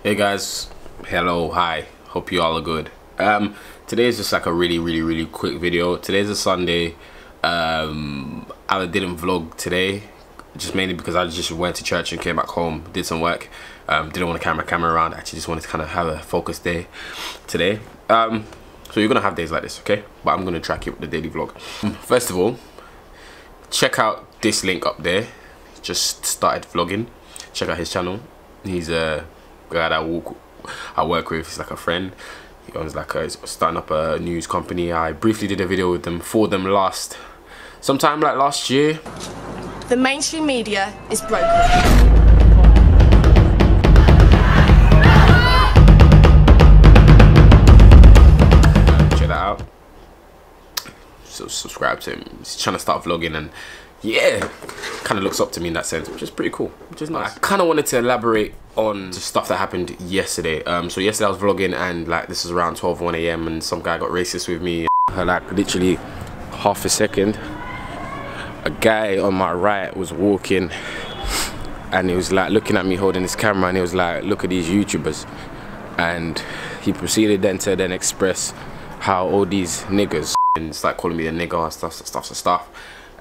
Hey guys, hello, hi, hope you all are good. Today is just like a really quick video. Today's a Sunday. I didn't vlog today, just mainly because I just went to church and came back home, did some work. Didn't want to carry my camera around. Actually just wanted to kind of have a focused day today. So you're gonna have days like this, okay? But I'm gonna track it with the daily vlog. First of all, check out this link up there. Just started vlogging. Check out his channel. He's a guy that I work with. He's like a friend. He owns like he's starting up a news company. I briefly did a video with them sometime like last year. The mainstream media is broken. Check that out. So subscribe to him. He's trying to start vlogging, and yeah, kind of looks up to me in that sense, which is pretty cool, which is nice. I kind of wanted to elaborate on the stuff that happened yesterday. So yesterday I was vlogging, and like this is around 1 AM, and some guy got racist with me. Like literally half a second, a guy on my right was walking, and he was like looking at me holding his camera, and he was like, "Look at these YouTubers," and he proceeded then to express how all these niggas and it's like calling me a nigger and stuff.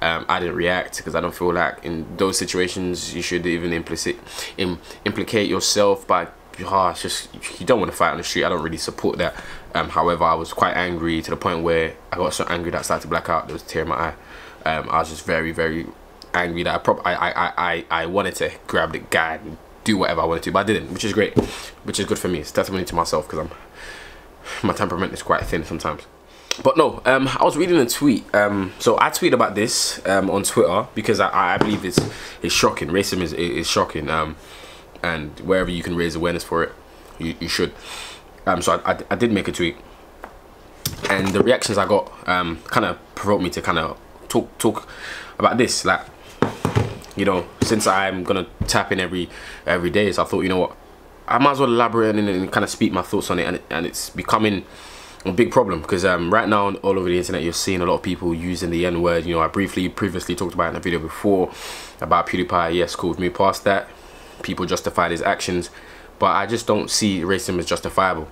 I didn't react because I don't feel like in those situations you should even implicate yourself by it's just, you don't want to fight on the street. I don't really support that. However, I was quite angry to the point where I got so angry that I started to black out. There was a tear in my eye. I was just very angry that I wanted to grab the guy and do whatever I wanted to, but I didn't, which is great, which is good for me. It's testimony to myself because my temperament is quite thin sometimes. But no, I was reading a tweet. So I tweeted about this on Twitter because I believe it's shocking. Racism is shocking. And wherever you can raise awareness for it, you should. So I did make a tweet, and the reactions I got kind of provoked me to kind of talk about this. Like, you know, since I'm gonna tap in every day, so I thought, you know what, I might as well elaborate and kind of speak my thoughts on it, and it's becoming a big problem because right now all over the internet you're seeing a lot of people using the N-word. You know, I previously talked about it in a video before about PewDiePie. Yes, cool, we've moved past that. People justified his actions, but I just don't see racism as justifiable.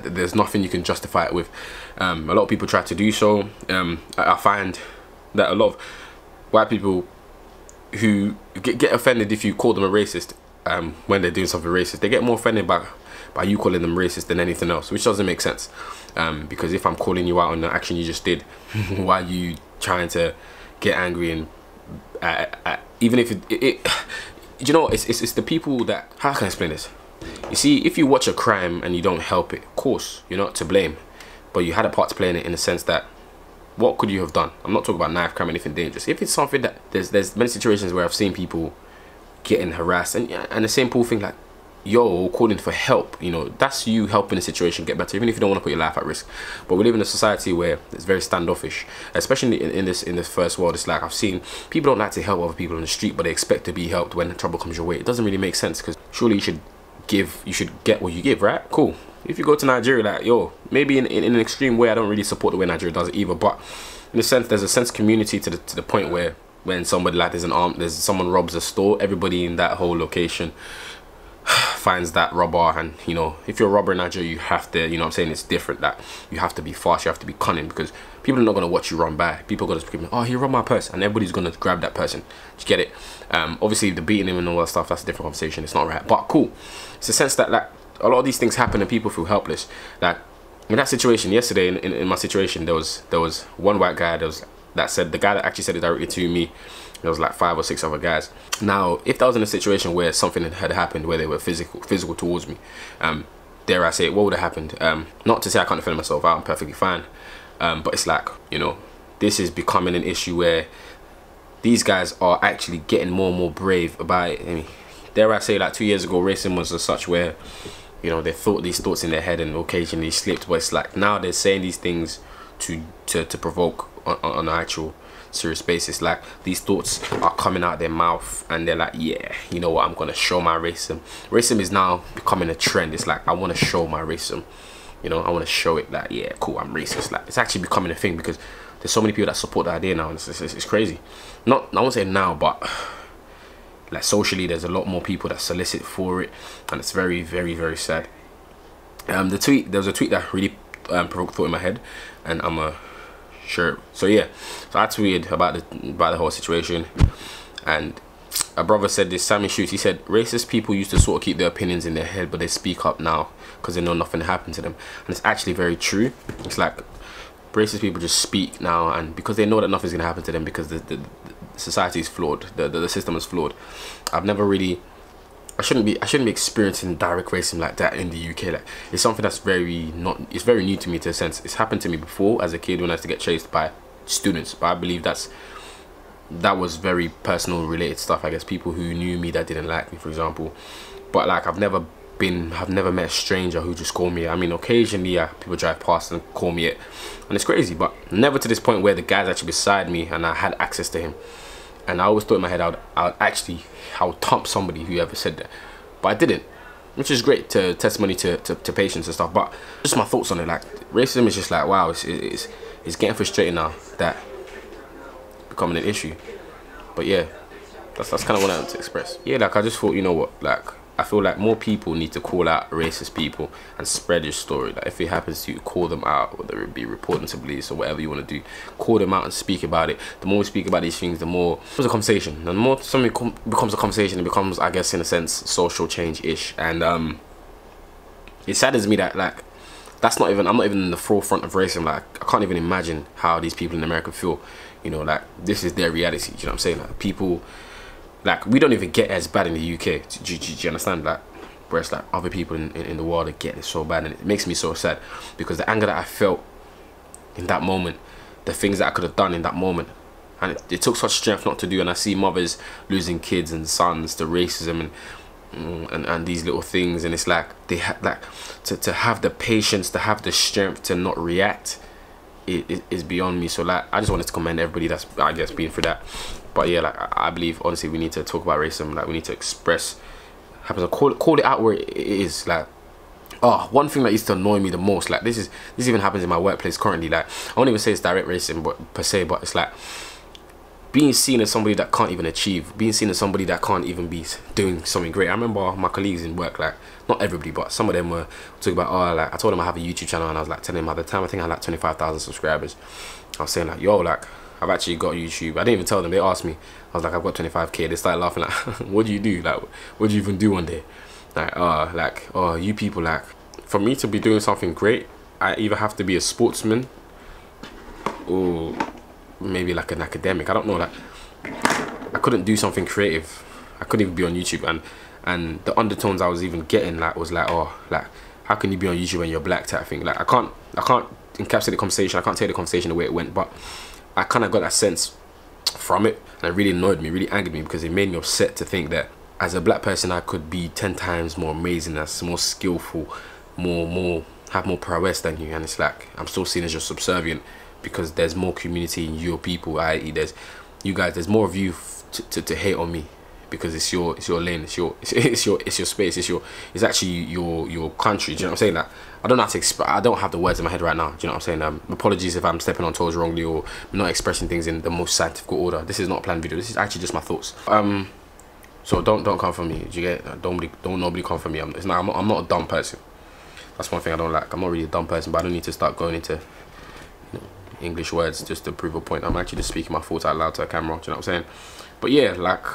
There's nothing you can justify it with. A lot of people try to do so. I find that a lot of white people who get offended if you call them a racist when they're doing something racist, they get more offended by you calling them racist than anything else, which doesn't make sense. Because if I'm calling you out on the action you just did, why are you trying to get angry? And even if you know, it's the people that, how can I explain this? You see, if you watch a crime and you don't help it, of course you're not to blame, but you had a part to play in it, in the sense that what could you have done? I'm not talking about knife crime or anything dangerous. If it's something that there's many situations where I've seen people getting harassed, and the same poor thing, like, yo, calling for help, you know, that's you helping the situation get better, even if you don't want to put your life at risk. But we live in a society where it's very standoffish, especially in this first world. It's like, I've seen people don't like to help other people on the street, but they expect to be helped when trouble comes your way. It doesn't really make sense, because surely you should get what you give, right? Cool. If you go to Nigeria, like, yo, maybe in an extreme way, I don't really support the way Nigeria does it either, but in a sense, there's a sense of community to the point where when somebody, like, there's someone robs a store, everybody in that whole location finds that robber. And you know, if you're a robber in Nigeria, you have to, you know what I'm saying, it's different, that you have to be fast, you have to be cunning, because people are not going to watch you run by. People are going to scream, oh, he robbed my purse, and everybody's going to grab that person. Do you get it? Obviously the beating him and all that stuff, that's a different conversation, it's not right, but cool. It's a sense that, like, a lot of these things happen and people feel helpless. Like in that situation yesterday, in my situation, there was one white guy that said, the guy that actually said it directly to me, there was like 5 or 6 other guys. Now, if that was in a situation where something had happened, where they were physical towards me, dare I say it, what would have happened? Not to say I can't defend myself out, I'm perfectly fine. But it's like, you know, this is becoming an issue where these guys are actually getting more and more brave about it. I mean, dare I say, like 2 years ago, racism was as such where, you know, they thought these thoughts in their head and occasionally slipped, but it's like now they're saying these things to provoke on an actual serious basis. Like, these thoughts are coming out their mouth and they're like, yeah, you know what, I'm gonna show my racism. Racism is now becoming a trend. It's like, I want to show my racism, you know, I want to show it that, yeah, cool, I'm racist. Like, it's actually becoming a thing because there's so many people that support the idea now, and it's crazy. Not, I won't say now, but like socially, there's a lot more people that solicit for it, and it's very, very, very sad. There was a tweet that really provoked thought in my head, and I'm sure. So yeah, so I tweeted about the whole situation, and a brother said this, Sammy Shoots, he said, racist people used to sort of keep their opinions in their head, but they speak up now because they know nothing happened to them. And it's actually very true. It's like racist people just speak now, and because they know that nothing's gonna happen to them, because the society is flawed, the system is flawed. I've never really, I shouldn't be experiencing direct racism like that in the UK. Like, it's something that's it's very new to me, to a sense. It's happened to me before as a kid when I used to get chased by students, but I believe that was very personal related stuff, I guess. People who knew me that didn't like me, for example. But like, I've never met a stranger who just called me. I mean, occasionally people drive past and call me it, and it's crazy, but never to this point where the guy's actually beside me and I had access to him. And I always thought in my head I would thump somebody who ever said that, but I didn't, which is great, to testimony to patience and stuff. But just my thoughts on it, like, racism is just like, wow, it's getting frustrating now that becoming an issue. But yeah, that's kind of what I want to express. Yeah, like, I just thought, you know what, like, I feel like more people need to call out racist people and spread your story. Like, if it happens to you, call them out, whether it be reporting to police or whatever you want to do. Call them out and speak about it. The more we speak about these things, the more it's a conversation. And the more something becomes a conversation, it becomes, I guess, in a sense, social change-ish. And it saddens me that, like, I'm not even in the forefront of racism. Like, I can't even imagine how these people in America feel. You know, like, this is their reality. Do you know what I'm saying? Like, people, like, we don't even get as bad in the UK. Do you understand? Like, whereas like other people in the world are getting it so bad, and it makes me so sad, because the anger that I felt in that moment, the things that I could have done in that moment, and it took such strength not to do. And I see mothers losing kids and sons to racism and these little things, and it's like they like to have the patience, to have the strength to not react. It is beyond me. So like, I just wanted to commend everybody that's, I guess, been through that. But yeah, like, I believe honestly we need to talk about racism. Like, we need to express, call it out where it is. Like, oh, one thing that used to annoy me the most, like, this even happens in my workplace currently. Like, I won't even say it's direct racism, but per se, but it's like being seen as somebody that can't even achieve, being seen as somebody that can't even be doing something great. I remember my colleagues in work, like, not everybody, but some of them were talking about, oh, like, I told them I have a YouTube channel, and I was like telling them at the time, I think I had like 25,000 subscribers. I was saying like, yo, like, I've actually got YouTube. I didn't even tell them, they asked me. I was like, I've got 25k. They started laughing, like, what do you do? Like, what do you even do one day? Like, oh, you people, like, for me to be doing something great, I either have to be a sportsman or maybe like an academic. I don't know, like, I couldn't do something creative. I couldn't even be on YouTube, and the undertones I was even getting, like, was like, oh, like, how can you be on YouTube when you're black, type thing. Like, I can't encapsulate the conversation, I can't take the conversation the way it went, but I kind of got that sense from it, and it really annoyed me, really angered me, because it made me upset to think that as a black person I could be 10 times more amazing, as more skillful, have more prowess than you, and it's like I'm still seen as just subservient because there's more community in your people, i.e. there's you guys, there's more of you to hate on me, because it's your lane, it's your space, it's actually your country. Do you know what I'm saying? Like, I don't know how to I don't have the words in my head right now. Do you know what I'm saying? Apologies if I'm stepping on toes wrongly or not expressing things in the most scientific order. This is not a planned video. This is actually just my thoughts. So don't come for me. Do you get? Don't nobody come for me. I'm not a dumb person. That's one thing I don't like. I'm not really a dumb person, but I don't need to start going into, you know, English words just to prove a point. I'm actually just speaking my thoughts out loud to a camera. Do you know what I'm saying? But yeah, like,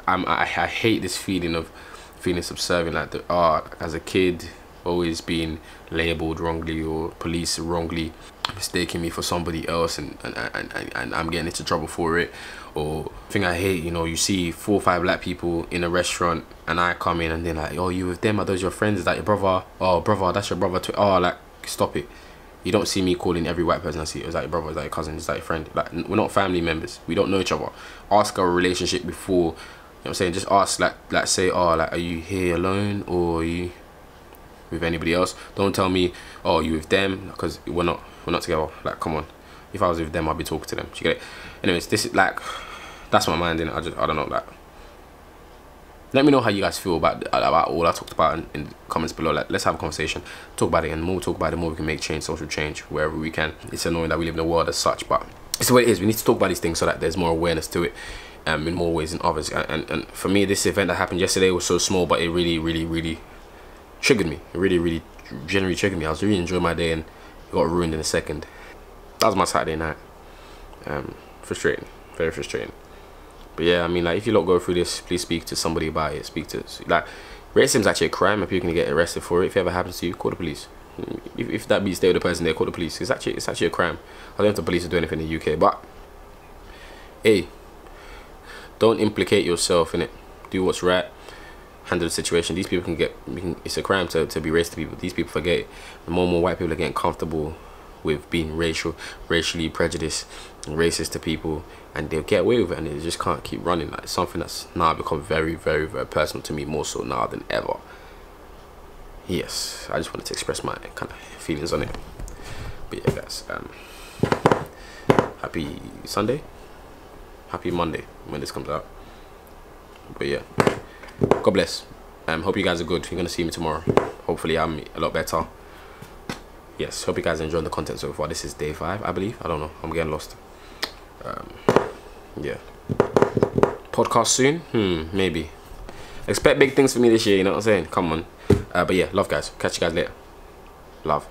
I hate this feeling of feeling subservient, like, as a kid, always being labeled wrongly, or police wrongly mistaking me for somebody else, and I'm getting into trouble for it. Or thing I hate, you know, you see 4 or 5 black people in a restaurant, and I come in and they're like, oh, you with them? Are those your friends? Is that your brother? Oh, brother, that's your brother too. Oh, like, stop it. You don't see me calling every white person I see, is that your brother, is that your cousin, is that your friend? Like, we're not family members, we don't know each other. Ask our relationship before, you know what I'm saying? Just ask, like say, oh, like, are you here alone, or are you with anybody else? Don't tell me, oh, you with them, because we're not together. Like, come on. If I was with them, I'd be talking to them. Do you get it? Anyways, this is like, that's my mind in it. I don't know, like, let me know how you guys feel about all I talked about in the comments below. Like, let's have a conversation, talk about it, and the more we talk about it, the more we can make change, social change, wherever we can. It's annoying that we live in a world as such, but it's the way it is. We need to talk about these things so that there's more awareness to it. in more ways than others. And for me, this event that happened yesterday was so small, but it really triggered me. It really genuinely triggered me. I was really enjoying my day, and it got ruined in a second. That was my Saturday night. Frustrating, very frustrating. But yeah, I mean, like, if you lot go through this, please speak to somebody about it. Speak to, like, racism is actually a crime, and people can get arrested for it. If it ever happens to you, call the police. If that means stay with the person there, call the police. It's actually a crime. I don't know if the police are doing anything in the UK, but hey, don't implicate yourself in it. Do what's right. Handle the situation. These people it's a crime to be racist to people. These people forget it. And more white people are getting comfortable with being racially prejudiced and racist to people, and they'll get away with it, and they just can't keep running. Like, it's something that's now become very personal to me, more so now than ever. Yes, I just wanted to express my kind of feelings on it. But yeah, guys, happy Sunday, happy Monday when this comes out. But yeah, God bless. Hope you guys are good. You're gonna see me tomorrow. Hopefully I'm a lot better. Yes, hope you guys are enjoying the content so far. This is day 5, I believe. I don't know, I'm getting lost. Yeah, podcast soon. Maybe. Expect big things for me this year, you know what I'm saying? Come on. But yeah, love, guys. Catch you guys later. Love.